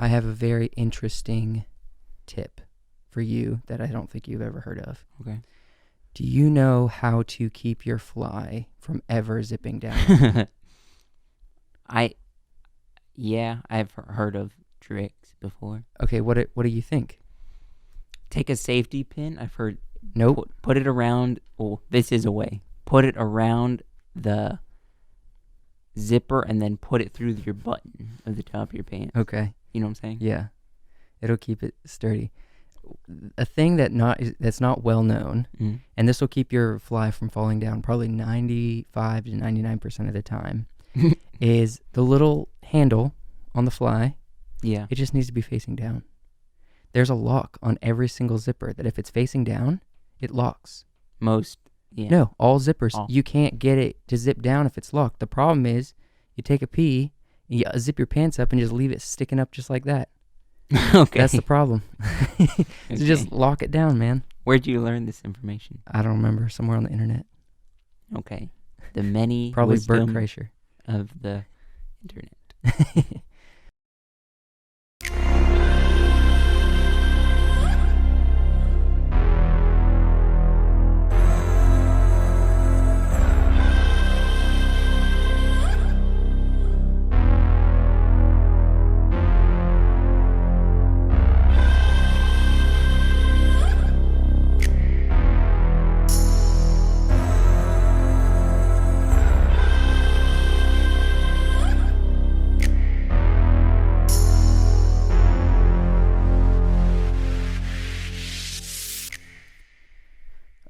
I have a very interesting tip for you that I don't think you've ever heard of. Okay. Do you know how to keep your fly from ever zipping down? I've heard of tricks before. Okay, what do you think? Take a safety pin. I've heard. Nope. Put it around. Well, this is a way. Put it around the zipper and then put it through your button of the top of your pants. Okay. You know what I'm saying? Yeah. It'll keep it sturdy. A thing that's not well known, and this will keep your fly from falling down probably 95 to 99% of the time, is the little handle on the fly. Yeah. It just needs to be facing down. There's a lock on every single zipper that if it's facing down, it locks. Most. Yeah. No, all zippers. You can't get it to zip down if it's locked. The problem is you take a pee, you zip your pants up, and just leave it sticking up just like that. Okay. That's the problem. So just lock it down, man. Where'd you learn this information? I don't remember. Somewhere on the internet. Okay. The many Probably Bert wisdom Kreischer. of the internet.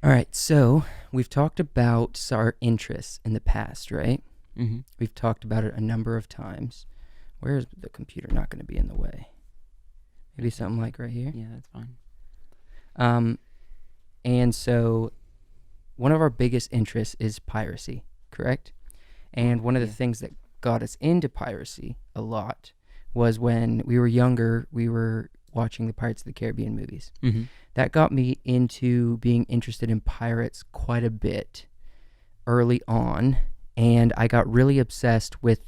All right, so we've talked about our interests in the past, right? Mm-hmm. We've talked about it a number of times. Where's the computer not going to be in the way? Maybe something like right here? Yeah, that's fine. And so one of our biggest interests is piracy, correct? And one of the things that got us into piracy a lot was when we were younger, we were watching the Pirates of the Caribbean movies. Mm-hmm. That got me into being interested in pirates quite a bit early on, and I got really obsessed with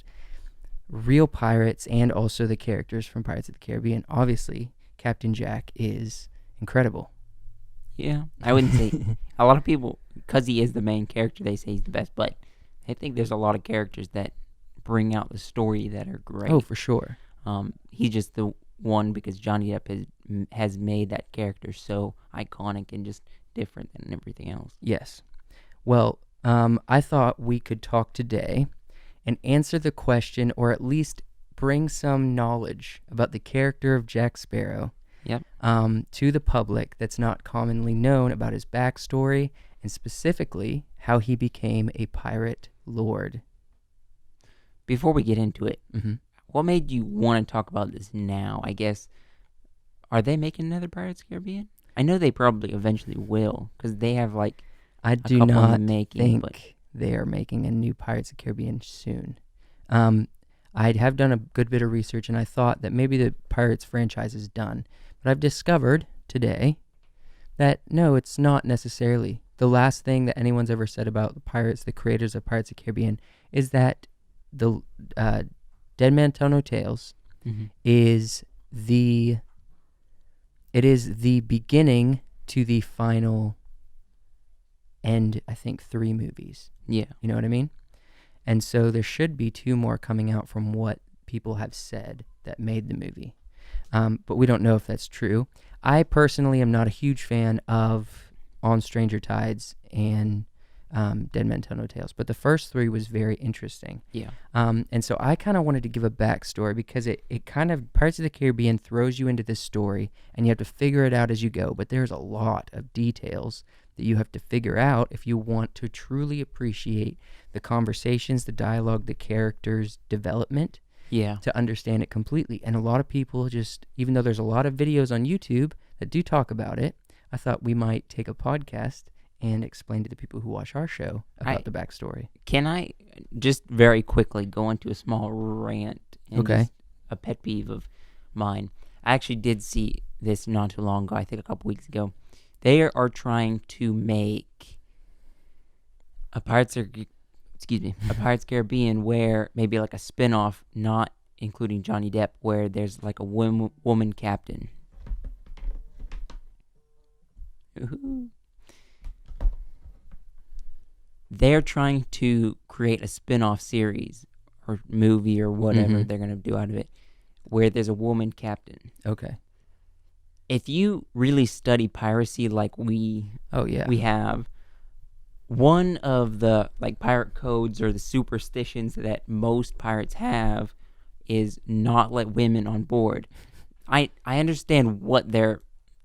real pirates and also the characters from Pirates of the Caribbean. Obviously, Captain Jack is incredible. Yeah, I wouldn't say a lot of people, because he is the main character, they say he's the best, but I think there's a lot of characters that bring out the story that are great. Oh, for sure. He's just the one because Johnny Depp has made that character so iconic and just different than everything else. Yes. Well, I thought we could talk today and answer the question, or at least bring some knowledge about the character of Jack Sparrow to the public that's not commonly known about his backstory, and specifically how he became a pirate lord. Before we get into it, Mm-hmm. what made you want to talk about this now? I guess, are they making another Pirates of the Caribbean? I know they probably eventually will, because they have I do couple in not the making, think but they are making a new Pirates of the Caribbean soon. I have done a good bit of research, and I thought that maybe the Pirates franchise is done. But I've discovered today that no, it's not necessarily. The last thing that anyone's ever said about the Pirates, the creators of Pirates of the Caribbean, is that the Dead Man Tell No Tales is the beginning to the final end, I think, 3 movies. yeah. You know what I mean? And so there should be 2 more coming out from what people have said that made the movie. But we don't know if that's true. I personally am not a huge fan of On Stranger Tides and Dead Men Tell No Tales, but the first 3 was very interesting. Yeah. And so I kind of wanted to give a backstory because it kind of, Pirates of the Caribbean throws you into this story and you have to figure it out as you go, but there's a lot of details that you have to figure out if you want to truly appreciate the conversations, the dialogue, the characters' development, Yeah. to understand it completely. And a lot of people just, even though there's a lot of videos on YouTube that do talk about it, I thought we might take a podcast and explain to the people who watch our show about the backstory. Can I just very quickly go into a small rant and just a pet peeve of mine? I actually did see this not too long ago, I think a couple weeks ago. They are trying to make a Pirates Caribbean where maybe like a spin-off, not including Johnny Depp, where there's like a woman captain. Ooh. They're trying to create a spin-off series or movie or whatever they're going to do out of it, where there's a woman captain. Okay. If you really study piracy like we have, one of the like pirate codes or the superstitions that most pirates have is not let women on board. I understand what their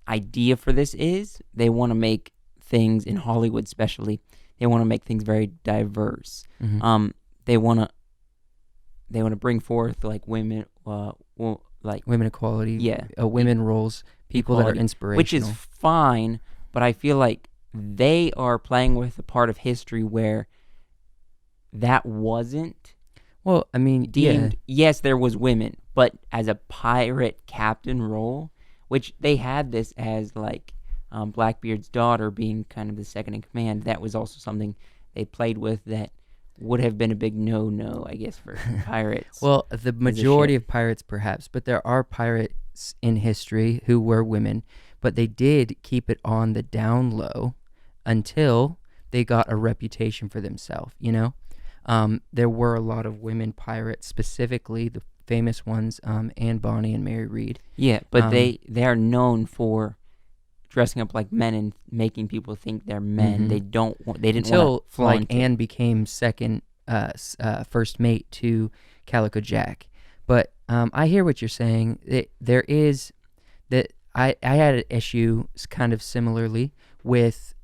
idea for this is. They want to make things in Hollywood, especially. They want to make things very diverse. They want to bring forth like women, like women equality. Yeah, women roles, people equality, that are inspirational, which is fine. But I feel like they are playing with a part of history where that wasn't. Well, I mean, deemed. Yes, there was women, but as a pirate captain role, which they had this as like Blackbeard's daughter being kind of the second in command. That was also something they played with that would have been a big no-no, I guess, for pirates. Well, the majority of pirates, perhaps, but there are pirates in history who were women, but they did keep it on the down low until they got a reputation for themselves, you know? There were a lot of women pirates, specifically the famous ones, Anne Bonny and Mary Read. Yeah, but they are known for dressing up like men and making people think they're men. They didn't want to flaunt like Anne became second first mate to Calico Jack. But I hear what you're saying. There is that I had an issue kind of similarly with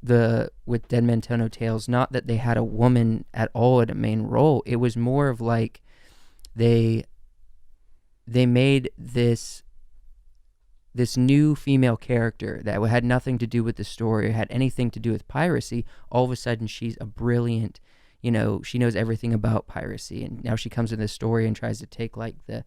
Dead Men Tell No Tales. Not that they had a woman at all in a main role. It was more of like they made this new female character that had nothing to do with the story or had anything to do with piracy. All of a sudden, she's a brilliant, she knows everything about piracy. And now she comes in the story and tries to take like the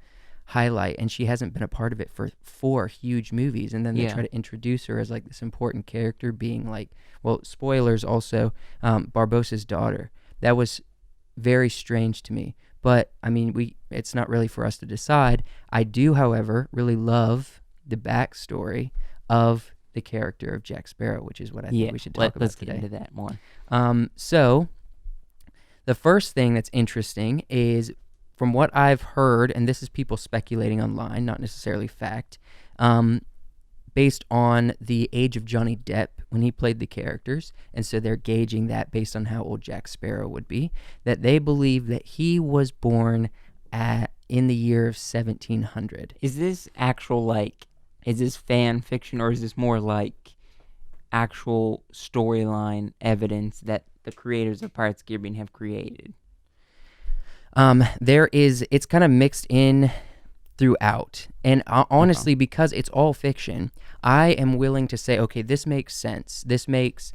highlight. And she hasn't been a part of it for 4 huge movies. And then they try to introduce her as like this important character being like, well, spoilers also, Barbossa's daughter. That was very strange to me. But, I mean, it's not really for us to decide. I do, however, really love the backstory of the character of Jack Sparrow, which is what I think we should talk about today. Let's get into that more. So, the first thing that's interesting is, from what I've heard, and this is people speculating online, not necessarily fact, based on the age of Johnny Depp when he played the characters, and so they're gauging that based on how old Jack Sparrow would be, that they believe that he was born in the year of 1700. Is this actual, is this fan fiction, or is this more like actual storyline evidence that the creators of Pirates of the Caribbean have created? It's kind of mixed in throughout. And honestly, because it's all fiction, I am willing to say, okay, this makes sense. This makes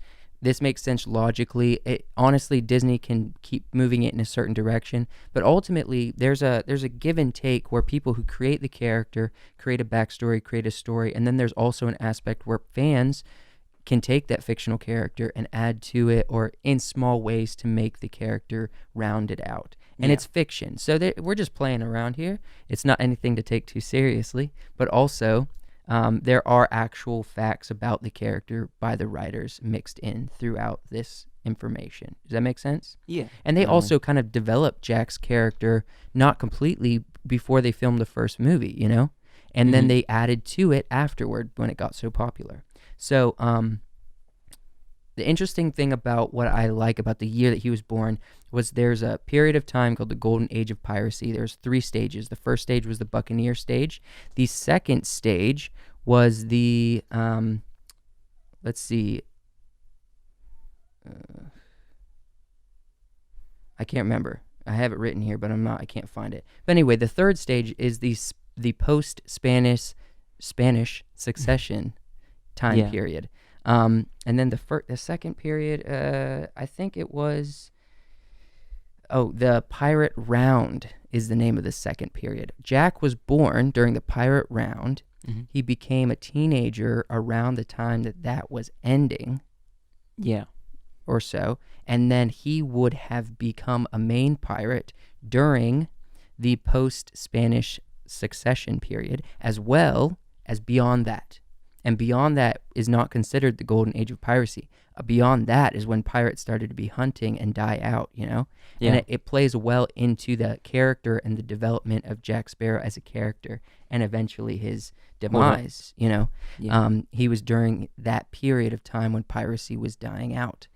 sense logically. Honestly, Disney can keep moving it in a certain direction, but ultimately there's a give and take where people who create the character create a backstory, create a story, and then there's also an aspect where fans can take that fictional character and add to it, or in small ways to make the character rounded out. And it's fiction, so we're just playing around here. It's not anything to take too seriously, but also there are actual facts about the character by the writers mixed in throughout this information. Does that make sense? Yeah. And they also kind of developed Jack's character, not completely before they filmed the first movie, and then they added to it afterward when it got so popular. So the interesting thing about what I like about the year that he was born was there's a period of time called the Golden Age of Piracy. There's 3 stages. The first stage was the Buccaneer stage. The second stage was the, let's see, I can't remember. I have it written here, but I can't find it. But anyway, the third stage is the post-Spanish succession time period. And then the second period, I think it was, the Pirate Round is the name of the second period. Jack was born during the Pirate Round. He became a teenager around the time that was ending. Yeah. Or so. And then he would have become a main pirate during the post-Spanish succession period, as well as beyond that. And beyond that is not considered the Golden Age of Piracy. Beyond that is when pirates started to be hunting and die out, Yeah. And it plays well into the character and the development of Jack Sparrow as a character and eventually his demise, Yeah. He was during that period of time when piracy was dying out.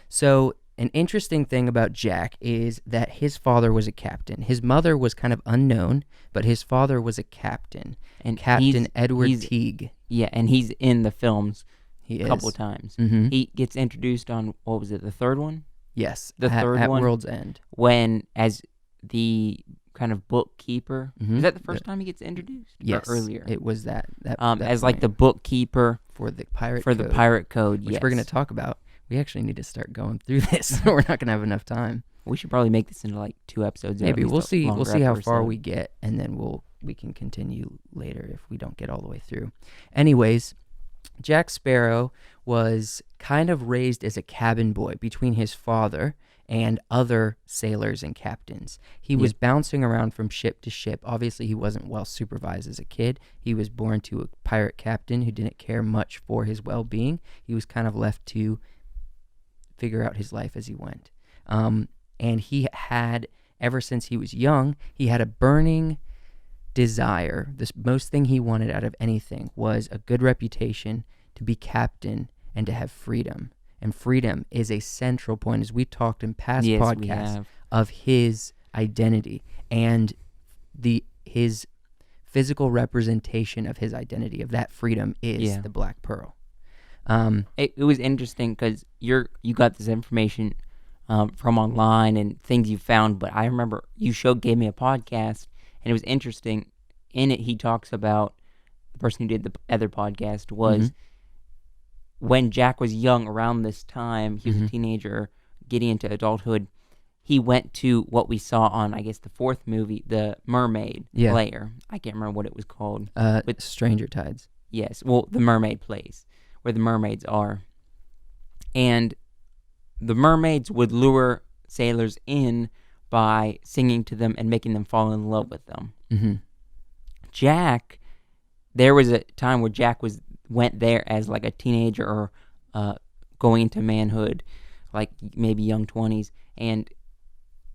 So an interesting thing about Jack is that his father was a captain. His mother was kind of unknown, but his father was a captain. And Captain Edward Teague. Yeah, and he's in the films He a couple times. Mm-hmm. He gets introduced on, what was it, the third one? Yes, The third at one? World's End. When, as the kind of bookkeeper. Mhm. Is that the first time he gets introduced? Yes, Or earlier? it was that As like point the bookkeeper for the pirate for code, the pirate code, which yes. we're going to talk about. We actually need to start going through this. We're not going to have enough time. We should probably make this into like 2 episodes. Or at Maybe least we'll a see. We'll longer see how far episode. we get, and then we can continue later if we don't get all the way through. Anyways, Jack Sparrow was kind of raised as a cabin boy between his father and other sailors and captains. He was bouncing around from ship to ship. Obviously, he wasn't well supervised as a kid. He was born to a pirate captain who didn't care much for his well-being. He was kind of left to figure out his life as he went. And he had, ever since he was young, he had a burning desire. The most thing he wanted out of anything was a good reputation, to be captain, and to have freedom. And freedom is a central point, as we talked in past podcasts, of his identity and his physical representation of his identity, of that freedom, is the Black Pearl. It was interesting because you got this information from online and things you found, but I remember gave me a podcast, and it was interesting. In it, he talks about the person who did the other podcast was when Jack was young, around this time, he was a teenager getting into adulthood. He went to what we saw on, I guess, the 4th movie, the Mermaid Lair. I can't remember what it was called. But Stranger Tides. Yes, well, the mermaid place, where the mermaids are. And the mermaids would lure sailors in by singing to them and making them fall in love with them. Mm-hmm. Jack, there was a time where Jack went there as like a teenager or going into manhood, like maybe young 20s, and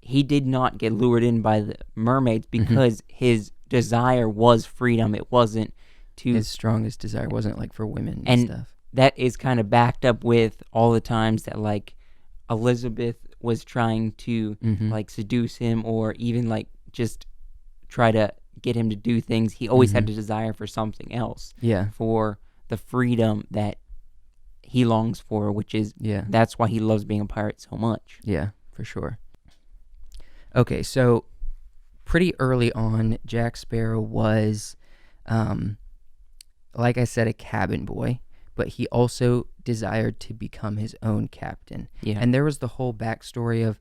he did not get lured in by the mermaids because his desire was freedom. It wasn't his strongest desire wasn't like for women and stuff. That is kind of backed up with all the times that like Elizabeth was trying to like seduce him or even like just try to get him to do things. He always had a desire for something else. Yeah. For the freedom that he longs for, which is that's why he loves being a pirate so much. Yeah, for sure. Okay, so pretty early on, Jack Sparrow was, like I said, a cabin boy, but he also desired to become his own captain. Yeah. And there was the whole backstory of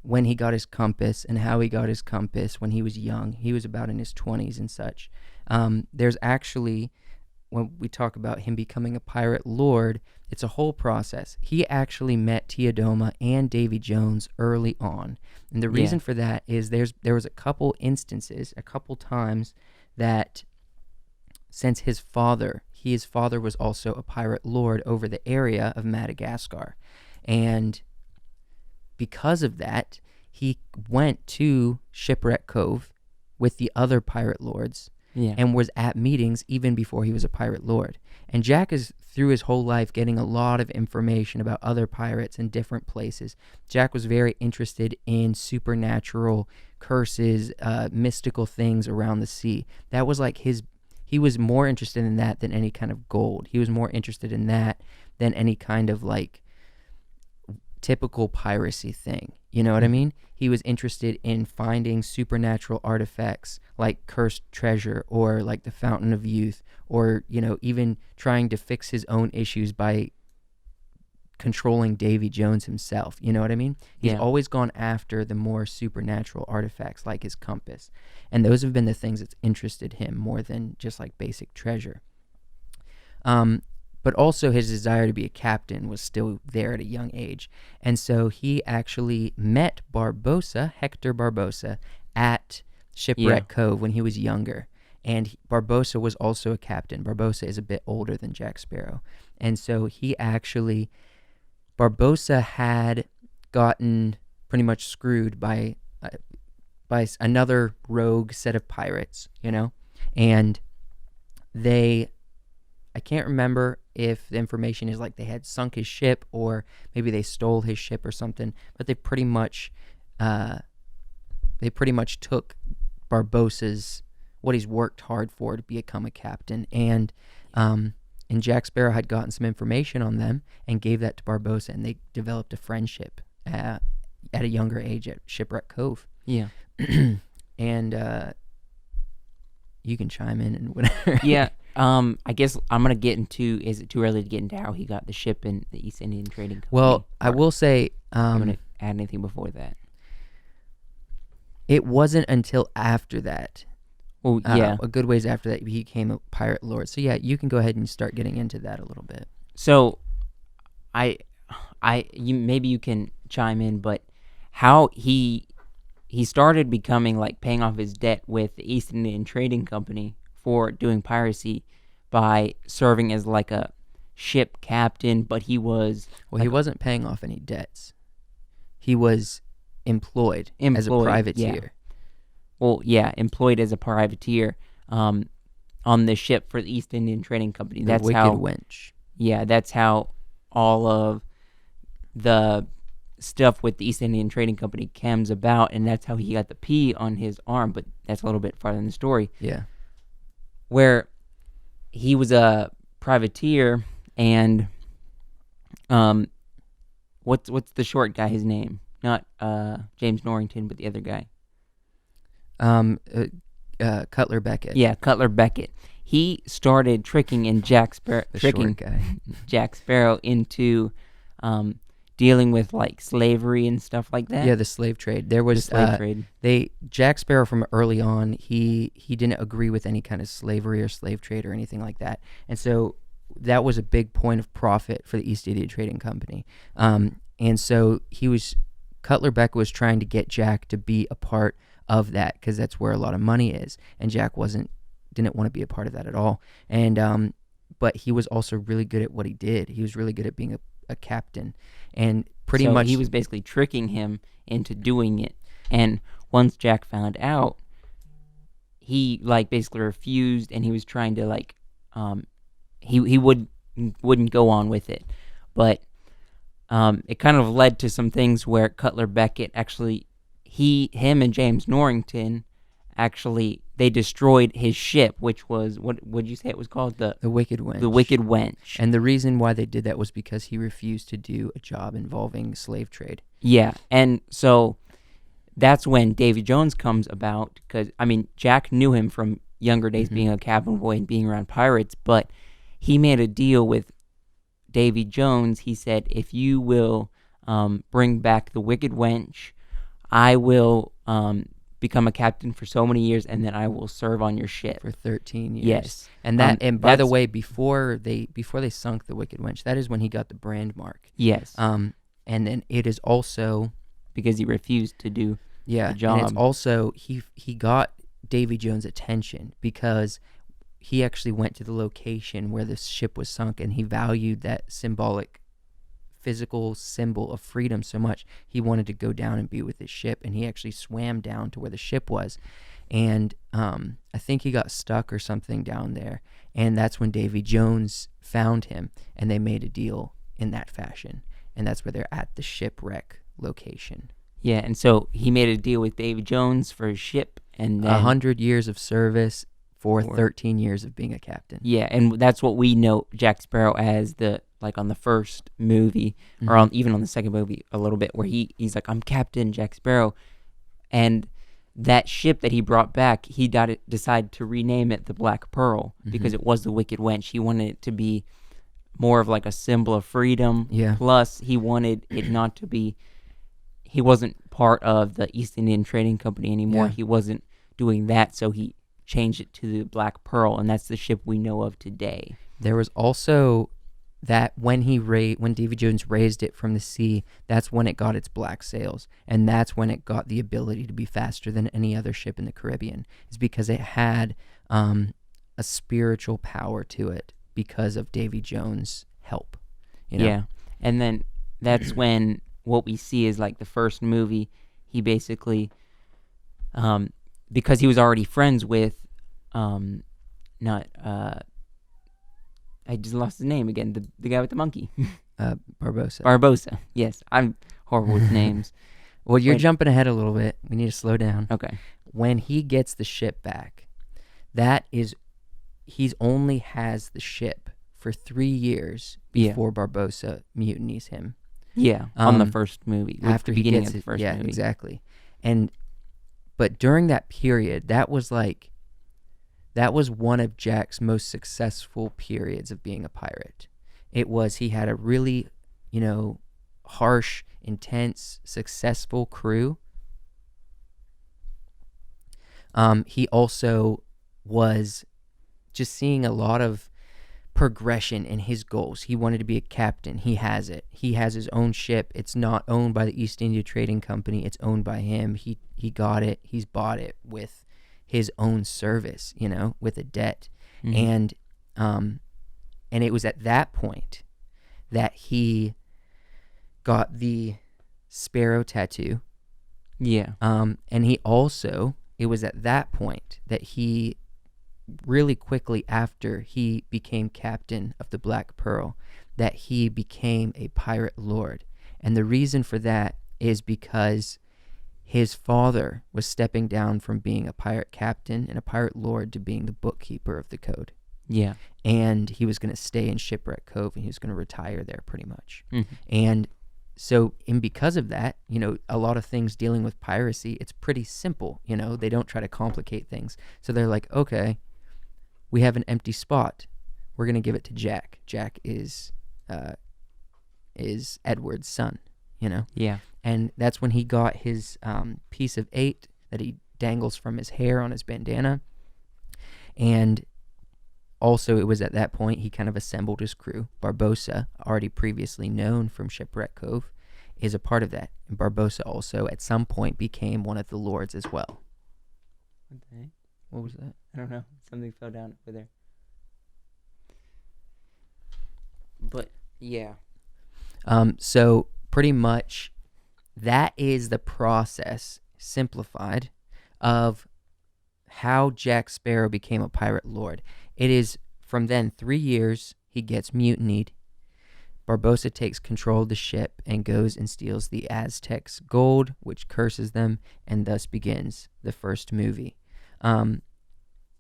when he got his compass and how he got his compass when he was young. He was about in his 20s and such. There's actually, when we talk about him becoming a pirate lord, it's a whole process. He actually met Teodoma and Davy Jones early on. And the reason for that is there was a couple instances, a couple times that since his father was also a pirate lord over the area of Madagascar. And because of that, he went to Shipwreck Cove with the other pirate lords and was at meetings even before he was a pirate lord. And Jack is, through his whole life, getting a lot of information about other pirates in different places. Jack was very interested in supernatural curses, mystical things around the sea. That was like he was more interested in that than any kind of gold. He was more interested in that than any kind of like typical piracy thing. You know what I mean? He was interested in finding supernatural artifacts like cursed treasure or like the Fountain of Youth, or, even trying to fix his own issues by controlling Davy Jones himself. You know what I mean? He's always gone after the more supernatural artifacts like his compass. And those have been the things that's interested him more than just like basic treasure. But also his desire to be a captain was still there at a young age. And so he actually met Hector Barbossa, at Shipwreck Cove when he was younger. And Barbossa was also a captain. Barbossa is a bit older than Jack Sparrow. And so Barbossa had gotten pretty much screwed by another rogue set of pirates, and I can't remember if the information is like they had sunk his ship or maybe they stole his ship or something, but they pretty much took Barbossa's, what he's worked hard for to become a captain, and Jack Sparrow had gotten some information on them and gave that to Barbossa, and they developed a friendship at a younger age at Shipwreck Cove. Yeah. And you can chime in and whatever. Yeah. I guess I'm going to get into, is it too early to get into how he got the ship in the East Indian Trading Company? Well, I will say... I'm going to add anything before that. It wasn't until after that. Well, yeah. A good ways after that, he became a pirate lord. So, yeah, you can go ahead and start getting into that a little bit. So, maybe you can chime in, but how he started becoming, like, paying off his debt with the East Indian Trading Company for doing piracy by serving as, like, a ship captain, but he was... Well, he wasn't paying off any debts. He was employed as a privateer. Yeah. Well, yeah, employed as a privateer on the ship for the East Indian Trading Company. The Wicked Wench. Yeah, that's how all of the stuff with the East Indian Trading Company comes about, and that's how he got the P on his arm, but that's a little bit farther in the story. Yeah. Where he was a privateer, and what's the short guy, his name? Not James Norrington, but the other guy. Cutler Beckett. Yeah, Cutler Beckett. He started tricking Jack Sparrow into dealing with like slavery and stuff like that. Yeah, the slave trade. There was slave trade. Jack Sparrow from early on, he didn't agree with any kind of slavery or slave trade or anything like that, and so that was a big point of profit for the East India Trading Company. And so Cutler Beckett was trying to get Jack to be a part of that because that's where a lot of money is, and Jack didn't want to be a part of that at all. And but he was also really good at what he did. He was really good at being a captain, and pretty much he was basically tricking him into doing it. And once Jack found out, he like basically refused, and he was trying to like he wouldn't go on with it. But it kind of led to some things where Cutler Beckett actually, him and James Norrington actually, they destroyed his ship, which was, what would you say it was called? The Wicked Wench. The Wicked Wench. And the reason why they did that was because he refused to do a job involving slave trade. Yeah, and so that's when Davy Jones comes about, because, I mean, Jack knew him from younger days, being a cabin boy and being around pirates, but he made a deal with Davy Jones. He said, if you will bring back the Wicked Wench, I will become a captain for so many years, and then I will serve on your ship for 13 years. Yes, and and by the way, before they sunk the Wicked Wench, that is when he got the brand mark. Yes. And then it is also because he refused to do the job. And it's also he got Davy Jones' attention because he actually went to the location where the ship was sunk, and he valued that symbolic physical symbol of freedom so much, he wanted to go down and be with his ship, and he actually swam down to where the ship was. And I think he got stuck or something down there, and that's when Davy Jones found him, and they made a deal in that fashion, and that's where they're at the shipwreck location. Yeah, and so he made a deal with Davy Jones for his ship, and then 100 years of service for 13 years of being a captain. Yeah, and that's what we know Jack Sparrow as, on the first movie, or even on the second movie a little bit, where he's like, I'm Captain Jack Sparrow. And that ship that he brought back, he decided to rename it the Black Pearl, because it was the Wicked Wench. He wanted it to be more of like a symbol of freedom. Yeah. Plus, he wanted it not to be, he wasn't part of the East Indian Trading Company anymore. Yeah. He wasn't doing that, so he changed it to the Black Pearl, and that's the ship we know of today. There was also that when when Davy Jones raised it from the sea, that's when it got its black sails, and that's when it got the ability to be faster than any other ship in the Caribbean. Is because it had a spiritual power to it because of Davy Jones' help. Yeah, and then that's when what we see is like the first movie. He basically, because he was already friends with, not I just lost his name again. The guy with the monkey. Barbossa. Barbossa. Yes, I'm horrible with names. Well, you're jumping ahead a little bit. We need to slow down. Okay. When he gets the ship back, he's only has the ship for 3 years before Barbossa mutinies him. Yeah, on the first movie. After the beginning of the first movie. Yeah, exactly. But during that period, that was one of Jack's most successful periods of being a pirate. He had a really, harsh, intense, successful crew. He also was just seeing a lot of progression in his goals. He wanted to be a captain. He has it. He has his own ship. It's not owned by the East India Trading Company. It's owned by him. He got it. He's bought it with his own service, with a debt. Mm-hmm. And it was at that point that he got the Sparrow tattoo. Yeah. And it was at that point that he really quickly after he became captain of the Black Pearl, that he became a pirate lord. And the reason for that is because his father was stepping down from being a pirate captain and a pirate lord to being the bookkeeper of the code. Yeah. And he was going to stay in Shipwreck Cove, and he was going to retire there pretty much. Mm-hmm. And because of that, a lot of things dealing with piracy, it's pretty simple. They don't try to complicate things. So they're like, okay, we have an empty spot. We're going to give it to Jack. Jack is Edward's son, Yeah. And that's when he got his piece of 8 that he dangles from his hair on his bandana. And also, it was at that point he kind of assembled his crew. Barbossa, already previously known from Shipwreck Cove, is a part of that. And Barbossa also, at some point, became one of the lords as well. What the heck? What was that? I don't know. Something fell down over there. But, yeah. So, pretty much, that is the process, simplified, of how Jack Sparrow became a pirate lord. It is, from then, 3 years, he gets mutinied. Barbossa takes control of the ship and goes and steals the Aztecs' gold, which curses them, and thus begins the first movie.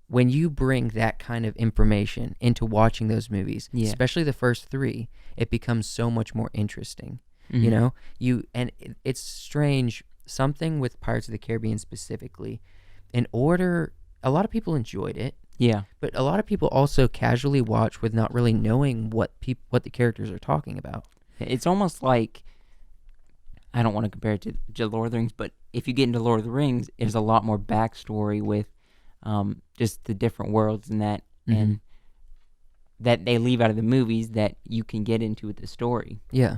When you bring that kind of information into watching those movies, especially the first 3, it becomes so much more interesting. Mm-hmm. It's strange, something with Pirates of the Caribbean specifically. A lot of people enjoyed it. Yeah. But a lot of people also casually watch with not really knowing what the characters are talking about. It's almost like, I don't want to compare it to Lord of the Rings, but if you get into Lord of the Rings, there's a lot more backstory with just the different worlds and that, mm-hmm. and that they leave out of the movies that you can get into with the story. Yeah.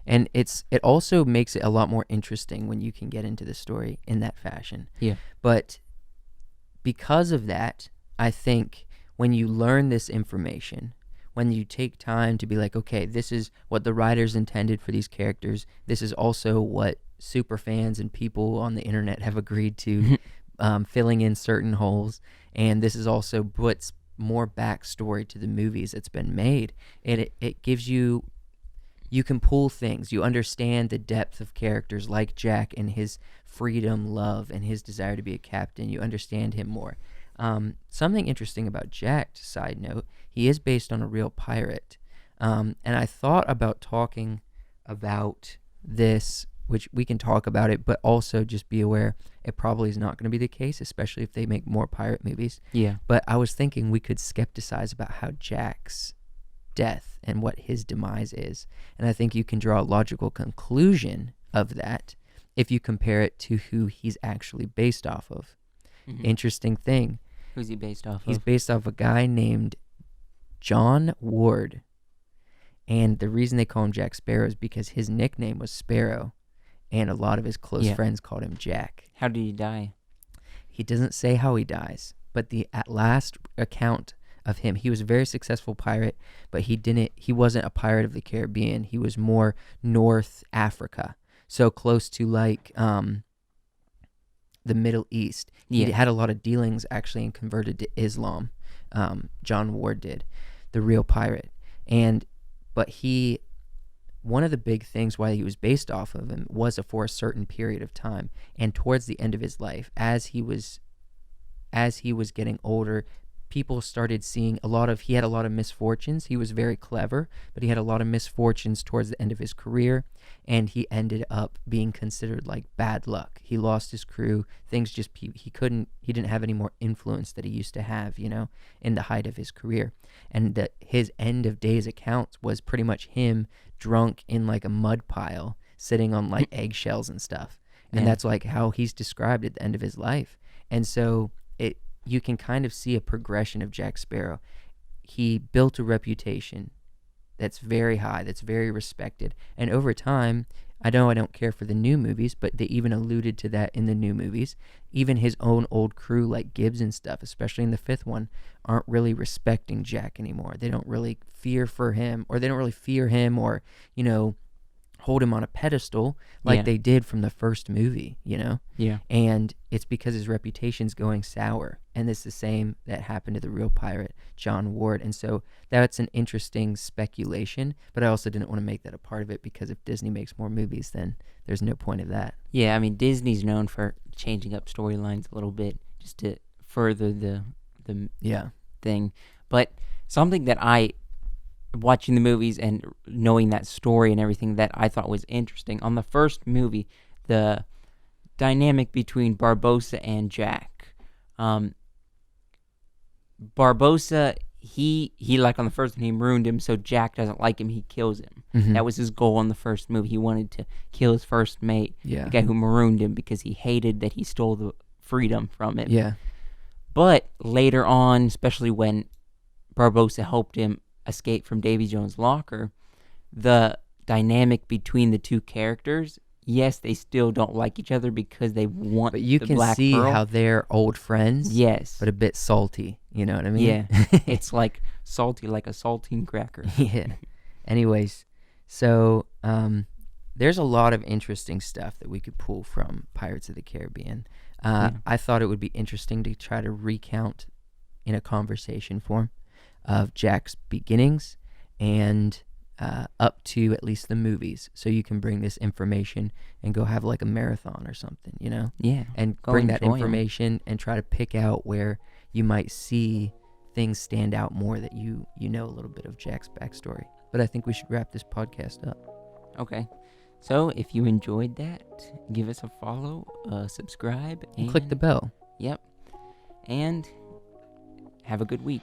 And it also makes it a lot more interesting when you can get into the story in that fashion. Yeah. But because of that, I think when you learn this information, when you take time to be like, okay, this is what the writers intended for these characters, this is also what super fans and people on the internet have agreed to, filling in certain holes, and this is also puts more backstory to the movies that's been made. And it gives you can pull things. You understand the depth of characters like Jack and his freedom, love, and his desire to be a captain. You understand him more. Something interesting about Jack, side note, he is based on a real pirate. And I thought about talking about this, which we can talk about it, but also just be aware it probably is not going to be the case, especially if they make more pirate movies. Yeah. But I was thinking we could skepticize about how Jack's death and what his demise is. And I think you can draw a logical conclusion of that if you compare it to who he's actually based off of. Mm-hmm. Interesting thing. Who's he based off of? He's based off a guy named John Ward. And the reason they call him Jack Sparrow is because his nickname was Sparrow, and a lot of his close friends called him Jack. How did he die? He doesn't say how he dies, but the at last account of him, he was a very successful pirate, but he wasn't a pirate of the Caribbean. He was more North Africa, so close to like the Middle East. He had a lot of dealings actually and converted to Islam. John Ward did, the real pirate. But one of the big things why he was based off of him was for a certain period of time. And towards the end of his life, as he was getting older, people started seeing he had a lot of misfortunes. He was very clever, but he had a lot of misfortunes towards the end of his career, and he ended up being considered like bad luck. He lost his crew. Things just, he didn't have any more influence that he used to have, in the height of his career. And his end of days accounts was pretty much him drunk in like a mud pile, sitting on like eggshells and stuff. And that's like how he's described at the end of his life. And so you can kind of see a progression of Jack Sparrow. He built a reputation that's very high, that's very respected. And over time, I know I don't care for the new movies, but they even alluded to that in the new movies. Even his own old crew, like Gibbs and stuff, especially in the 5th one, aren't really respecting Jack anymore. They don't really fear him or, hold him on a pedestal like they did from the first movie, Yeah. And it's because his reputation's going sour. And it's the same that happened to the real pirate, John Ward. And so that's an interesting speculation, but I also didn't want to make that a part of it because if Disney makes more movies, then there's no point of that. Yeah, I mean, Disney's known for changing up storylines a little bit just to further the thing. But something that watching the movies and knowing that story and everything that I thought was interesting. On the first movie, the dynamic between Barbossa and Jack. Barbossa, he like on the first one, he marooned him, so Jack doesn't like him, he kills him. Mm-hmm. That was his goal in the first movie. He wanted to kill his first mate, the guy who marooned him, because he hated that he stole the freedom from him. Yeah. But later on, especially when Barbossa helped him escape from Davy Jones' locker, the dynamic between the two characters, yes, they still don't like each other because they want but you the can Black see Pearl. how they're old friends, Yes, but a bit salty, you know what I mean? Yeah. It's like salty, like a saltine cracker. Yeah. Anyways, so there's a lot of interesting stuff that we could pull from Pirates of the Caribbean. I thought it would be interesting to try to recount in a conversation form of Jack's beginnings and up to at least the movies, so you can bring this information and go have like a marathon or something, Yeah, and bring that information and try to pick out where you might see things stand out more, that you know a little bit of Jack's backstory. But I think we should wrap this podcast up. Okay, so if you enjoyed that, give us a follow, subscribe, and click the bell. Yep, and have a good week.